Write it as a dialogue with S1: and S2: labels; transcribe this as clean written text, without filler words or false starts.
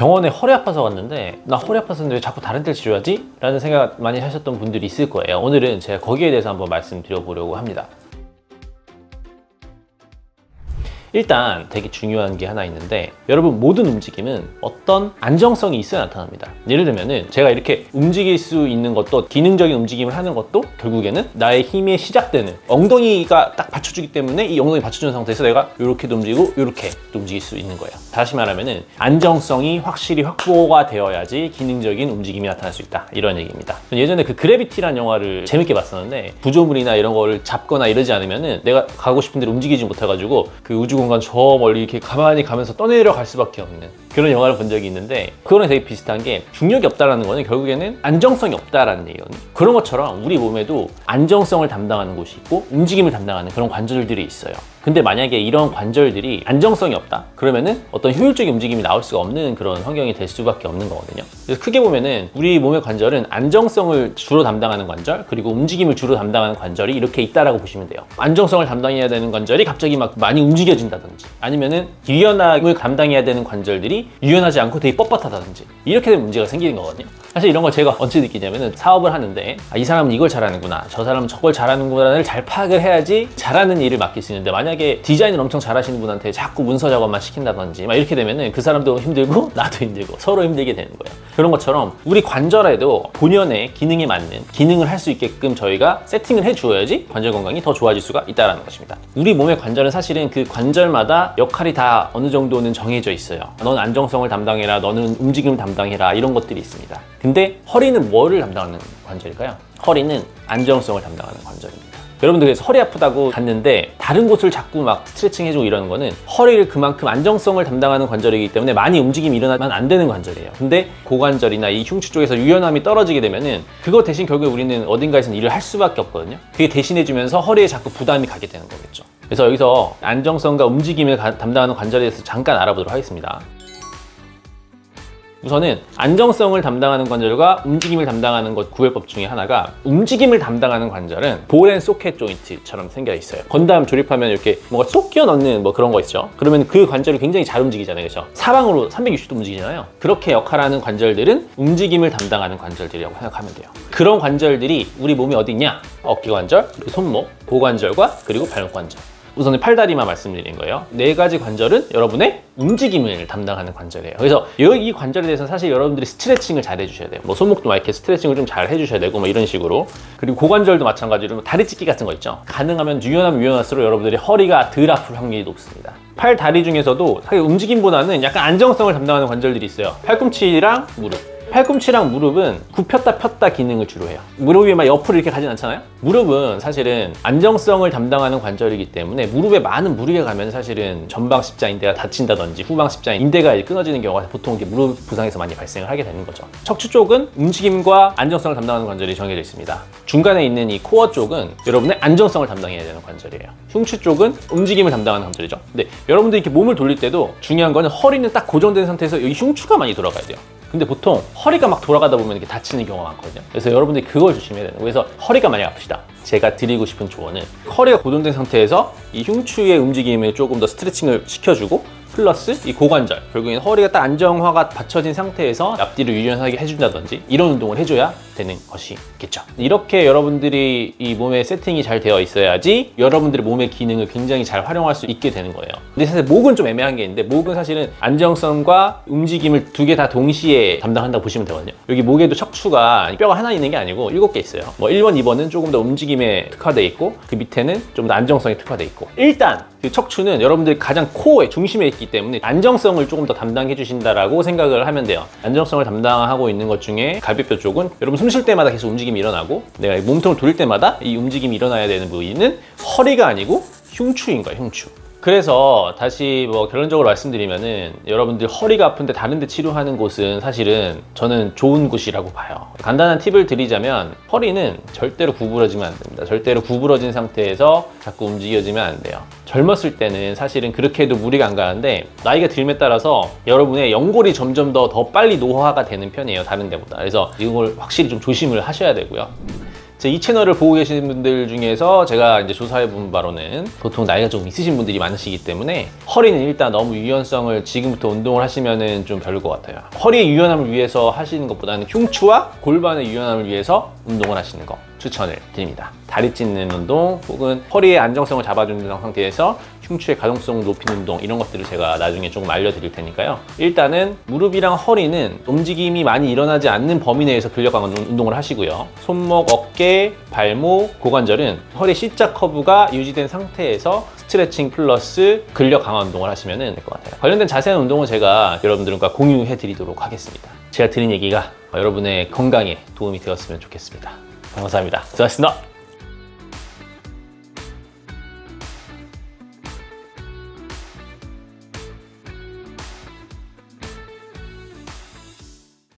S1: 병원에 허리 아파서 갔는데 나 허리 아팠었는데 왜 자꾸 다른 데를 치료하지? 라는 생각 많이 하셨던 분들이 있을 거예요. 오늘은 제가 거기에 대해서 한번 말씀드려보려고 합니다. 일단 되게 중요한 게 하나 있는데, 여러분 모든 움직임은 어떤 안정성이 있어야 나타납니다. 예를 들면은 제가 이렇게 움직일 수 있는 것도, 기능적인 움직임을 하는 것도 결국에는 나의 힘의 시작되는 엉덩이가 딱 받쳐주기 때문에 이 엉덩이 받쳐주는 상태에서 내가 이렇게도 움직이고 이렇게도 움직일 수 있는 거예요. 다시 말하면은 안정성이 확실히 확보가 되어야지 기능적인 움직임이 나타날 수 있다, 이런 얘기입니다. 예전에 그 그래비티라는 영화를 재밌게 봤었는데, 구조물이나 이런 거를 잡거나 이러지 않으면은 내가 가고 싶은 데로 움직이지 못해가지고 그 우주 공간 저 멀리 이렇게 가만히 가면서 떠내려갈 수밖에 없는 그런 영화를 본 적이 있는데, 그거랑 되게 비슷한 게, 중력이 없다라는 거는 결국에는 안정성이 없다라는 얘기거든요. 그런 것처럼 우리 몸에도 안정성을 담당하는 곳이 있고 움직임을 담당하는 그런 관절들이 있어요. 근데 만약에 이런 관절들이 안정성이 없다? 그러면은 어떤 효율적인 움직임이 나올 수가 없는 그런 환경이 될 수밖에 없는 거거든요. 그래서 크게 보면은 우리 몸의 관절은 안정성을 주로 담당하는 관절, 그리고 움직임을 주로 담당하는 관절이 이렇게 있다라고 보시면 돼요. 안정성을 담당해야 되는 관절이 갑자기 막 많이 움직여진다든지, 아니면은 유연함을 담당해야 되는 관절들이 유연하지 않고 되게 뻣뻣하다든지, 이렇게 되면 문제가 생기는 거거든요. 사실 이런 걸 제가 언제 느끼냐면은, 사업을 하는데 이 사람은 이걸 잘하는구나, 저 사람은 저걸 잘하는구나를 잘 파악을 해야지 잘하는 일을 맡길 수 있는데, 만약에 디자인을 엄청 잘하시는 분한테 자꾸 문서 작업만 시킨다든지 막 이렇게 되면은 그 사람도 힘들고 나도 힘들고 서로 힘들게 되는 거예요. 그런 것처럼 우리 관절에도 본연의 기능에 맞는 기능을 할 수 있게끔 저희가 세팅을 해주어야지 관절 건강이 더 좋아질 수가 있다는 것입니다. 우리 몸의 관절은 사실은 그 관절마다 역할이 다 어느 정도는 정해져 있어요. 너는 안정성을 담당해라, 너는 움직임을 담당해라, 이런 것들이 있습니다. 근데 허리는 뭐를 담당하는 관절일까요? 허리는 안정성을 담당하는 관절입니다. 여러분들 그래서 허리 아프다고 갔는데 다른 곳을 자꾸 막 스트레칭 해주고 이러는 거는 허리를 그만큼 안정성을 담당하는 관절이기 때문에 많이 움직임이 일어나면 안 되는 관절이에요. 근데 고관절이나 이 흉추 쪽에서 유연함이 떨어지게 되면은 그거 대신 결국에 우리는 어딘가에서는 일을 할 수밖에 없거든요. 그게 대신해주면서 허리에 자꾸 부담이 가게 되는 거겠죠. 그래서 여기서 안정성과 움직임을 담당하는 관절에 대해서 잠깐 알아보도록 하겠습니다. 우선은 안정성을 담당하는 관절과 움직임을 담당하는 것 구별법 중에 하나가, 움직임을 담당하는 관절은 볼 앤 소켓 조인트처럼 생겨 있어요. 건담 조립하면 이렇게 뭔가 쏙 끼워 넣는 뭐 그런 거 있죠. 그러면 그 관절이 굉장히 잘 움직이잖아요, 그렇죠? 사방으로 360도 움직이잖아요. 그렇게 역할하는 관절들은 움직임을 담당하는 관절들이라고 생각하면 돼요. 그런 관절들이 우리 몸에 어디 있냐? 어깨 관절, 그리고 손목, 고관절과 그리고 발목 관절. 우선은 팔다리만 말씀드린 거예요. 네 가지 관절은 여러분의 움직임을 담당하는 관절이에요. 그래서 이 관절에 대해서는 사실 여러분들이 스트레칭을 잘 해주셔야 돼요. 뭐 손목도 막 이렇게 스트레칭을 좀 잘 해주셔야 되고 뭐 이런 식으로. 그리고 고관절도 마찬가지로 뭐 다리 찢기 같은 거 있죠. 가능하면 유연하면 유연할수록 여러분들이 허리가 덜 아플 확률이 높습니다. 팔, 다리 중에서도 사실 움직임보다는 약간 안정성을 담당하는 관절들이 있어요. 팔꿈치랑 무릎. 팔꿈치랑 무릎은 굽혔다 폈다 기능을 주로 해요. 무릎이 막 옆으로 이렇게 가진 않잖아요? 무릎은 사실은 안정성을 담당하는 관절이기 때문에 무릎에 많은 무리가 가면 사실은 전방 십자인대가 다친다든지 후방 십자인대가 끊어지는 경우가 보통 이렇게 무릎 부상에서 많이 발생을 하게 되는 거죠. 척추 쪽은 움직임과 안정성을 담당하는 관절이 정해져 있습니다. 중간에 있는 이 코어 쪽은 여러분의 안정성을 담당해야 되는 관절이에요. 흉추 쪽은 움직임을 담당하는 관절이죠. 근데 여러분들이 이렇게 몸을 돌릴 때도 중요한 거는 허리는 딱 고정된 상태에서 여기 흉추가 많이 돌아가야 돼요. 근데 보통 허리가 막 돌아가다 보면 이렇게 다치는 경우가 많거든요. 그래서 여러분들이 그걸 조심해야 돼요. 그래서 허리가 만약 아프시다, 제가 드리고 싶은 조언은 허리가 고정된 상태에서 이 흉추의 움직임을 조금 더 스트레칭을 시켜주고, 플러스 이 고관절, 결국엔 허리가 딱 안정화가 받쳐진 상태에서 앞뒤를 유연하게 해준다든지 이런 운동을 해줘야 되는 것이겠죠. 이렇게 여러분들이 이 몸에 세팅이 잘 되어 있어야지 여러분들의 몸의 기능을 굉장히 잘 활용할 수 있게 되는 거예요. 근데 사실 목은 좀 애매한 게 있는데, 목은 사실은 안정성과 움직임을 두 개 다 동시에 담당한다고 보시면 되거든요. 여기 목에도 척추가 뼈가 하나 있는 게 아니고 7개 있어요. 뭐 1번, 2번은 조금 더 움직임에 특화되어 있고, 그 밑에는 좀 더 안정성에 특화되어 있고, 일단 그 척추는 여러분들 가장 코어에 중심에 있기 때문에 안정성을 조금 더 담당해 주신다라고 생각을 하면 돼요. 안정성을 담당하고 있는 것 중에 갈비뼈 쪽은 여러분 숨 쉴 때마다 계속 움직임이 일어나고, 내가 몸통을 돌릴 때마다 이 움직임이 일어나야 되는 부위는 허리가 아니고 흉추인 거예요, 흉추. 그래서 다시 뭐 결론적으로 말씀드리면은, 여러분들 허리가 아픈데 다른 데 치료하는 곳은 사실은 저는 좋은 곳이라고 봐요. 간단한 팁을 드리자면, 허리는 절대로 구부러지면 안 됩니다. 절대로 구부러진 상태에서 자꾸 움직여지면 안 돼요. 젊었을 때는 사실은 그렇게 해도 무리가 안 가는데, 나이가 들면 따라서 여러분의 연골이 점점 더 빨리 노화가 되는 편이에요, 다른 데보다. 그래서 이걸 확실히 좀 조심을 하셔야 되고요. 이 채널을 보고 계시는 분들 중에서 제가 이제 조사해본 바로는 보통 나이가 조금 있으신 분들이 많으시기 때문에 허리는 일단 너무 유연성을 지금부터 운동을 하시면은 좀 별로 것 같아요. 허리의 유연함을 위해서 하시는 것보다는 흉추와 골반의 유연함을 위해서 운동을 하시는 거 추천을 드립니다. 다리 찢는 운동 혹은 허리의 안정성을 잡아주는 상태에서 흉추의 가동성을 높이는 운동, 이런 것들을 제가 나중에 조금 알려드릴 테니까요. 일단은 무릎이랑 허리는 움직임이 많이 일어나지 않는 범위 내에서 근력 강화 운동을 하시고요. 손목, 어깨, 발목, 고관절은 허리 C자 커브가 유지된 상태에서 스트레칭 플러스 근력 강화 운동을 하시면 될 것 같아요. 관련된 자세한 운동은 제가 여러분들과 공유해 드리도록 하겠습니다. 제가 드린 얘기가 여러분의 건강에 도움이 되었으면 좋겠습니다. 감사합니다. 수고하셨습니다.